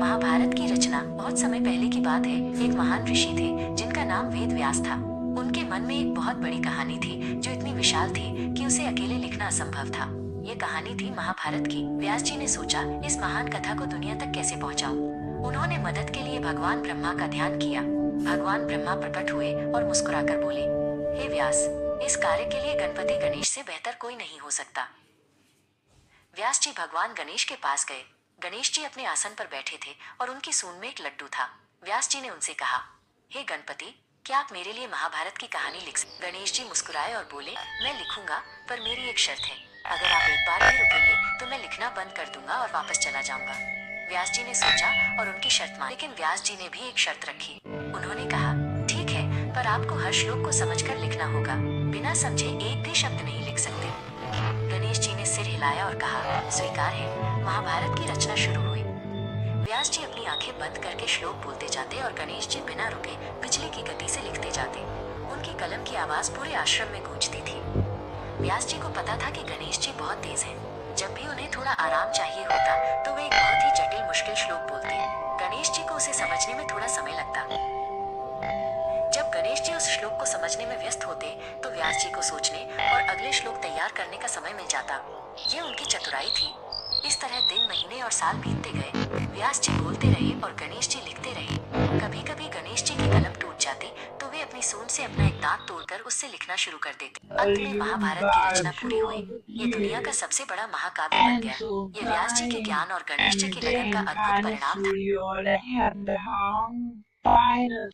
महाभारत की रचना बहुत समय पहले की बात है। एक महान ऋषि थे जिनका नाम वेद व्यास था। उनके मन में एक बहुत बड़ी कहानी थी जो इतनी विशाल थी कि उसे अकेले लिखना असंभव था। ये कहानी थी महाभारत की। व्यास जी ने सोचा, इस महान कथा को दुनिया तक कैसे पहुंचाऊं। उन्होंने मदद के लिए भगवान ब्रह्मा का ध्यान किया। भगवान ब्रह्मा प्रकट हुए और मुस्कुराकर बोले, हे व्यास, इस कार्य के लिए गणपति गणेश से बेहतर कोई नहीं हो सकता। व्यास जी भगवान गणेश के पास गए। गणेश जी अपने आसन पर बैठे थे और उनकी सूंड में एक लड्डू था। व्यास जी ने उनसे कहा, हे गणपति, क्या आप मेरे लिए महाभारत की कहानी लिख सकते? गणेश जी मुस्कुराए और बोले, मैं लिखूंगा, पर मेरी एक शर्त है। अगर आप एक बार भी रुकेंगे तो मैं लिखना बंद कर दूंगा और वापस चला जाऊंगा। व्यास जी ने सोचा और उनकी शर्त मानी, लेकिन व्यास जी ने भी एक शर्त रखी। उन्होंने कहा, ठीक है, पर आपको हर श्लोक को समझकर लिखना होगा। बिना समझे एक भी शब्द नहीं लिख सकते। गणेश जी ने सिर हिलाया और कहा, स्वीकार है। महाभारत की रचना शुरू हुई। व्यास जी अपनी आंखें बंद करके श्लोक बोलते जाते और गणेश जी बिना रुके बिजली की गति से लिखते जाते। उनकी कलम की आवाज पूरे आश्रम में गूंजती थी। व्यास जी को पता था कि गणेश जी बहुत तेज हैं। जब भी उन्हें थोड़ा आराम चाहिए होता तो वे एक बहुत ही जटिल मुश्किल श्लोक बोलते। गणेश जी को उसे समझने में थोड़ा समय लगता। जब गणेश जी उस श्लोक को समझने में व्यस्त होते तो व्यास जी को सोचने और अगले श्लोक तैयार करने का समय मिल जाता। ये उनकी चतुराई थी। इस तरह दिन, महीने और साल बीतते गए। व्यास जी बोलते रहे और गणेश जी लिखते रहे। कभी कभी गणेश जी की कलम टूट जाती तो वे अपनी सूंड से अपना एक दांत तोड़कर उससे लिखना शुरू कर देते। अंत में महाभारत की रचना पूरी हुई। ये दुनिया का सबसे बड़ा महाकाव्य बन गया। ये व्यास जी के ज्ञान और गणेश जी की लगन का अद्भुत परिणाम था।